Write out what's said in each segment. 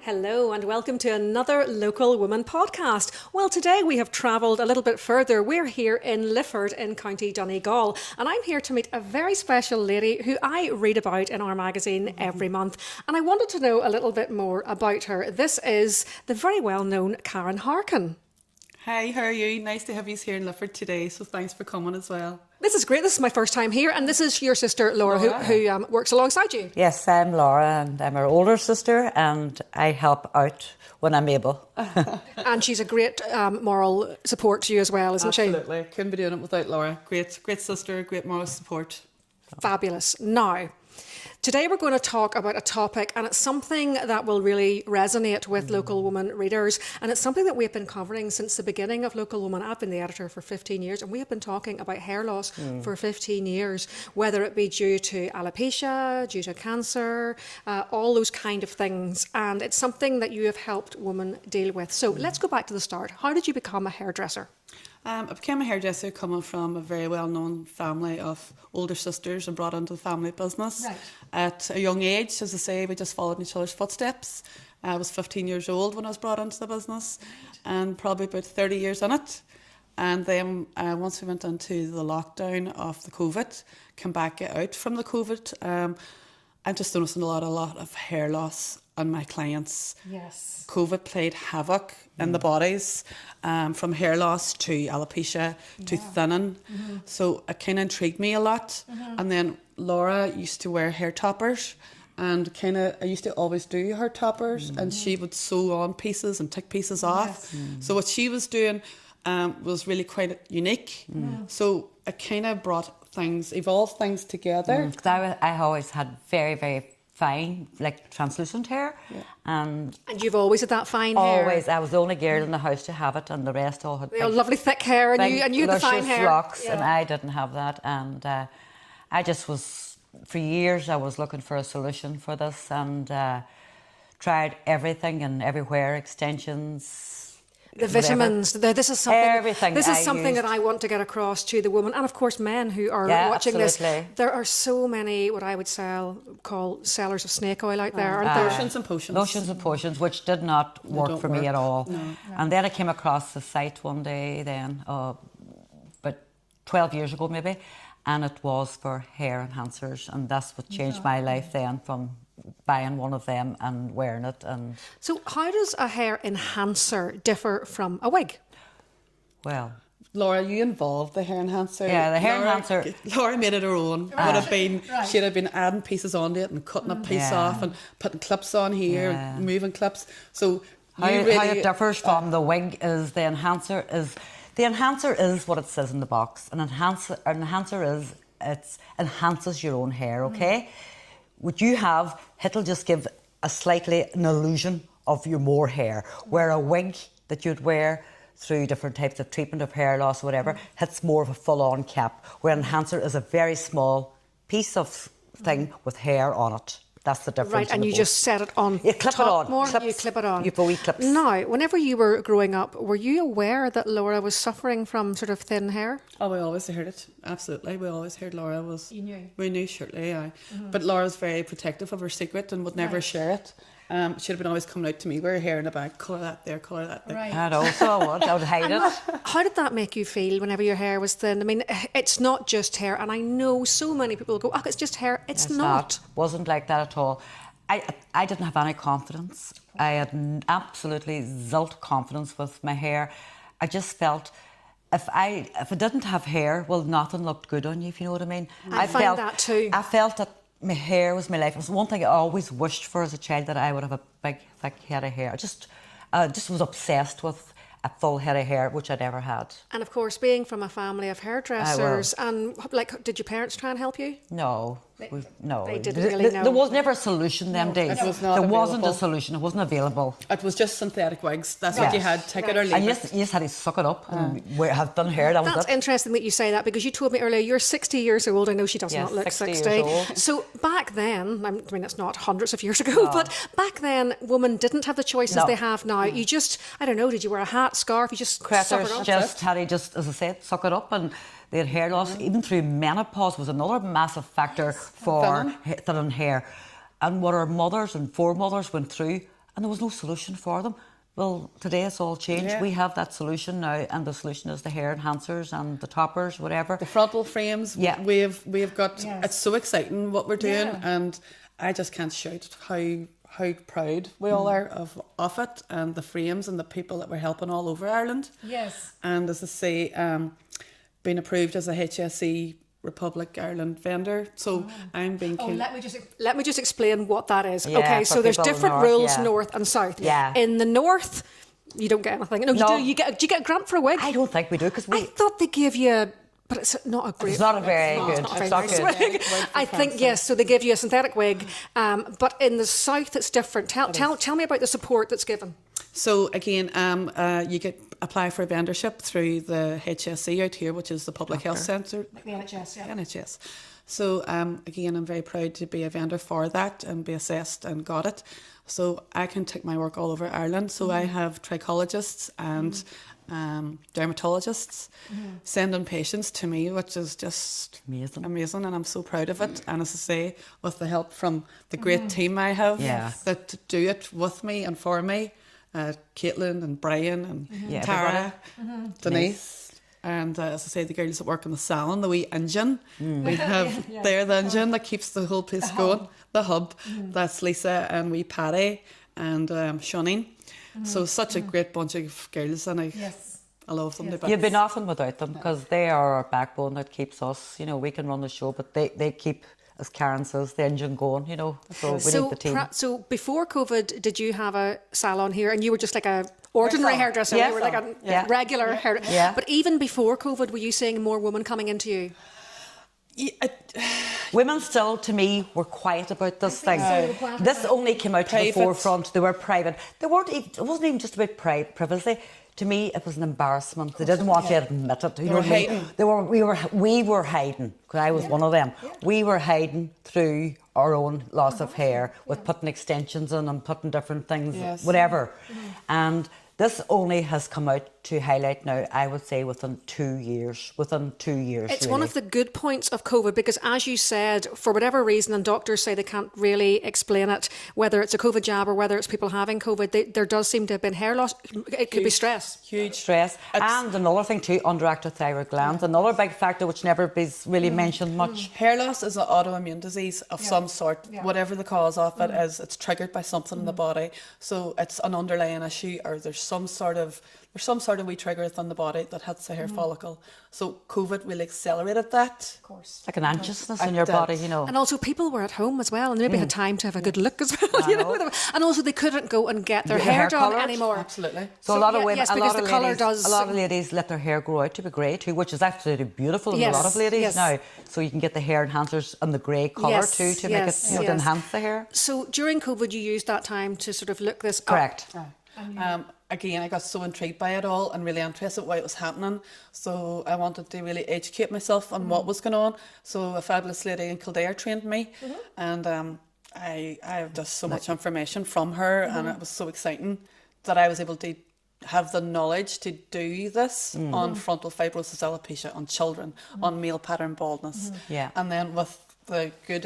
Hello and welcome to another Local Woman podcast. Well, today we have travelled a little bit further. We're here in Lifford in County Donegal, and I'm here to meet a very special lady who I read about in our magazine every month. And I wanted to know a little bit more about her. This is the very well-known Karen Harkin. Hi, how are you? Nice to have you here in Lifford today, so thanks for coming as well. This is great. This is my first time here, and this is your sister Laura, who works alongside you. Yes, I'm Laura, and I'm her older sister, and I help out when I'm able. And she's a great moral support to you as well, isn't she? Absolutely. Couldn't be doing it without Laura. Great sister, great moral support. Fabulous. Now, today we're going to talk about a topic, and it's something that will really resonate with Local Woman readers, and it's something that we've been covering since the beginning of Local Woman. I've been the editor for 15 years, and we have been talking about hair loss for 15 years, whether it be due to alopecia, due to cancer, all those kind of things, and it's something that you have helped women deal with. So let's go back to the start. How did you become a hairdresser? I became a hairdresser coming from a very well-known family of older sisters and brought into the family business. Right. At a young age, as I say, we just followed in each other's footsteps. I was 15 years old when I was brought into the business, and probably about 30 years in it. And then once we went into the lockdown of the COVID, came back out from the COVID, I'm just noticing a lot of hair loss on my clients. Yes. COVID played havoc in the bodies, from hair loss to alopecia to thinning. So it kind of intrigued me a lot. And then Laura used to wear hair toppers, and I used to always do her toppers, and she would sew on pieces and take pieces off. So what she was doing was really quite unique. So it kind of evolved things together. Because I always had very, very fine, like translucent hair. Yeah. And you've always had that fine hair? Always. I was the only girl in the house to have it, and the rest all had lovely thick hair, and you had the fine hair. Locks, and I didn't have that. And I just was, for years, I was looking for a solution for this, and tried everything and everywhere, extensions, the vitamins. This is something. Everything. This is something that I want to get across to the women, and of course men who are watching absolutely. this. There are so many what I would call sellers of snake oil out there, aren't there? Lotions and potions. Lotions and potions, which did not work for me at all. No. And then I came across the site one day, then about 12 years ago maybe, and it was for hair enhancers, and that's what changed my life then, from buying one of them and wearing it. And so how does a hair enhancer differ from a wig? Well, Laura, you involved the hair enhancer. Yeah, the hair enhancer. Laura made it her own. She'd have been adding pieces onto it and cutting a piece off and putting clips on here and moving clips. So how it differs from the wig is the enhancer is what it says in the box. An enhancer is it enhances your own hair. Okay. What you have, it'll just give an illusion of your more hair. Where a wig that you'd wear through different types of treatment of hair loss or whatever, it's more of a full-on cap. Where an enhancer is a very small piece of thing with hair on it. That's the difference. Right, and you just set it on. You clip it on. More, you clip it on. You have wee clips. Now, whenever you were growing up, were you aware that Laura was suffering from sort of thin hair? Oh, we always heard it. Absolutely. We always heard Laura was... You knew? We knew, surely, aye. But Laura was very protective of her secret and would never share it. She'd have been always coming out to me with her hair in the back, colour that there, colour that there. Right. And also I would hide it. How did that make you feel whenever your hair was thin? I mean, it's not just hair, and I know so many people go, oh, it's just hair. It's not. Wasn't like that at all. I didn't have any confidence. I had absolutely zilch confidence with my hair. I just felt if I didn't have hair, well, nothing looked good on you, if you know what I mean. I find that too. I felt that my hair was my life. It was one thing I always wished for as a child, that I would have a big, thick head of hair. I just was obsessed with a full head of hair, which I never had. And of course, being from a family of hairdressers, and like, did your parents try and help you? No. No, they didn't really know. There was never a solution them days. There wasn't a solution. It wasn't available. It was just synthetic wigs. That's what you had. Take it or leave and it. you just had to suck it up and have done hair. That's interesting that you say that, because you told me earlier you're 60 years old. I know she does not look 60. Years old. So back then, I mean, it's not hundreds of years ago, but back then, women didn't have the choices they have now. You just, I don't know, did you wear a hat, scarf? You just suck it up? Just had to just, as I said, suck it up. And they had hair loss, even through menopause was another massive factor for thinning hair. And what our mothers and foremothers went through, and there was no solution for them. Well, today it's all changed. Yeah. We have that solution now, and the solution is the hair enhancers and the toppers, whatever. The frontal frames, Yeah. we've got, Yes. it's so exciting what we're doing, Yeah. and I just can't shout how proud we all are of it, and the frames and the people that we're helping all over Ireland. Yes. And as I say, being approved as a HSE Republic Ireland vendor, so I'm being Oh, keen. let me just explain what that is. Yeah, okay, for so there's people in different north, rules, yeah. north and south. Yeah. In the north, you don't get anything. No, you No. do. Do you get a grant for a wig? I don't think we do, because I thought they gave you, but it's not a great. it's not a very good. It's It's not not a very good. nice wig. I think yes. So they give you a synthetic wig, but in the south it's different. Tell me about the support that's given. So again, you apply for a vendorship through the HSE out here, which is the Public Health Centre. The NHS, yeah. NHS. So again, I'm very proud to be a vendor for that and be assessed and got it. So I can take my work all over Ireland. So I have trichologists and dermatologists sending patients to me, which is just Amazing. and I'm so proud of it. And as I say, with the help from the great team I have Yeah. that do it with me and for me, Caitlin and Brian and Yeah, Tara, Denise. And as I say, the girls that work in the salon, the wee engine, we have they're the engine that keeps the whole place going, the hub. That's Lisa and wee Patty and Shoneen. So such a great bunch of girls, and I love them to bits. You'd be nothing without them, because they are our backbone that keeps us. You know, we can run the show, but they keep, as Karen says, the engine going. You know, so we need the team. So before COVID, did you have a salon here, and you were just like a ordinary hairdresser? Yeah. You were like a Yeah. regular hairdresser. Yeah. But even before COVID, were you seeing more women coming into you? Women still, to me, were quiet about this thing. so, they were quiet This only came out to the Private. forefront. They were private. They weren't. It wasn't even just about privacy. To me, it was an embarrassment. They didn't want to admit it. You know were what I mean? hiding. We were hiding, because I was one of them. We were hiding through our own loss of hair, with putting extensions in and putting different things, Yes. whatever. And this only has come out to highlight now, I would say, within 2 years. It's really. one of the good points of COVID, because as you said, for whatever reason, and doctors say they can't really explain it, whether it's a COVID jab or whether it's people having COVID, there does seem to have been hair loss. It could be stress. Huge stress. And another thing too, underactive thyroid glands, another big factor which never is really mentioned much. Hair loss is an autoimmune disease of some sort. Whatever the cause of it is, it's triggered by something in the body. So it's an underlying issue, or there's some sort of wee trigger within the body that hits the hair follicle. So COVID really accelerated that. Of course. Like an anxiousness in your did. body, you know. And also people were at home as well, and they maybe had time to have a good look as well. You know? And also they couldn't go and get their Get their hair hair done coloured. anymore. Absolutely. So a lot of yeah, women, yes, a because lot of the colour ladies, does- a lot of ladies let their hair grow out to be grey too, which is absolutely beautiful in a Yes, lot of ladies yes. now. So you can get the hair enhancers and the grey colour Yes, too to yes, make it, you know, to yes. enhance the hair. So during COVID, you used that time to sort of look this up. Correct. Again, I got so intrigued by it all and really interested why it was happening. So I wanted to really educate myself on what was going on. So a fabulous lady in Kildare trained me, and I have just so much information from her, and it was so exciting that I was able to have the knowledge to do this on frontal fibrosis alopecia, on children, on male pattern baldness. Yeah. And then with the good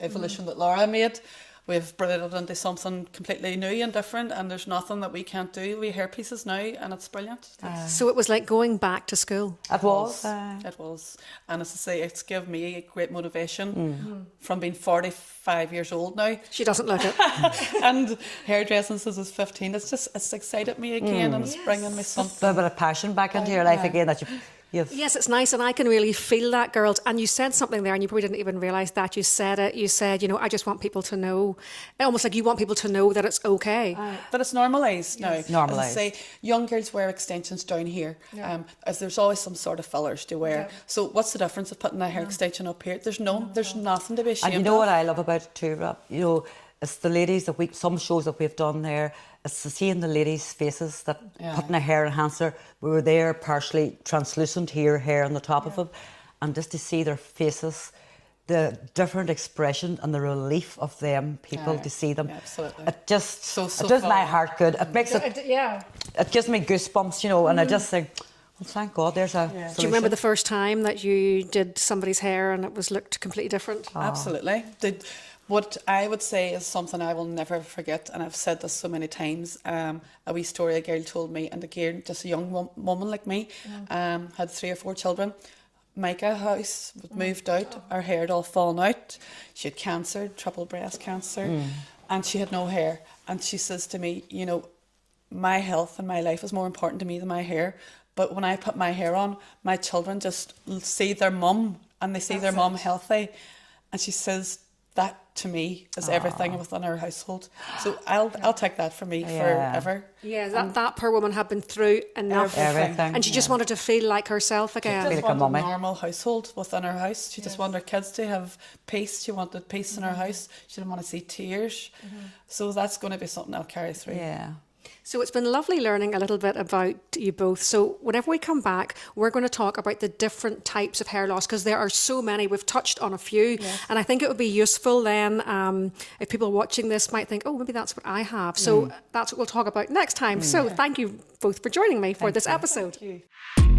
evolution that Laura made, we've brought it into something completely new and different, and there's nothing that we can't do. We hair pieces now, and it's brilliant. So it was like going back to school. It was. It was. And as I say, it's given me a great motivation from being 45 years old now. She doesn't look it. And hairdressing since I was 15. It's excited me again, and it's bringing me something. A bit of passion back into your life again that you've Yes, it's nice, and I can really feel that, girls. And you said something there, and you probably didn't even realise that. You said it. You said, you know, I just want people to know, almost like you want people to know that it's okay. That it's normalised now. Normalised. As I say, young girls wear extensions down here. As there's always some sort of fillers to wear. So what's the difference of putting a hair extension up here? There's nothing to be ashamed And you know of. what I love about it too, Rob? You know, it's the ladies that some shows that we've done there, it's to seeing the ladies' faces that putting a hair enhancer, we were there partially translucent here, hair on the top of it, and just to see their faces, the different expression and the relief of them, people to see them. Yeah, absolutely. It just, So it does my fun. heart good. It makes it, it gives me goosebumps, you know, and I just think, Well, thank God there's a solution. Do you remember the first time that you did somebody's hair and it was looked completely different? Absolutely. What I would say is something I will never forget, and I've said this so many times. A wee story a girl told me, and again, just a young woman like me, had 3 or 4 children. Micah house moved out, her hair had all fallen out. She had cancer, triple breast cancer, and she had no hair. And she says to me, you know, my health and my life is more important to me than my hair. But when I put my hair on, my children just see their mum and they see their mum healthy. And she says that to me is everything within our household. So I'll take that for me forever. Yeah, that poor woman had been through enough. Everything. And she just wanted to feel like herself again. She just like a wanted mummy. a normal household within her house. She just wanted her kids to have peace. She wanted peace in her house. She didn't want to see tears. So that's going to be something I'll carry through. Yeah. So it's been lovely learning a little bit about you both. So whenever we come back, we're going to talk about the different types of hair loss because there are so many. We've touched on a few. Yes. And I think it would be useful then if people watching this might think, oh, maybe that's what I have. So that's what we'll talk about next time. So thank you both for joining me for this episode. Thank you.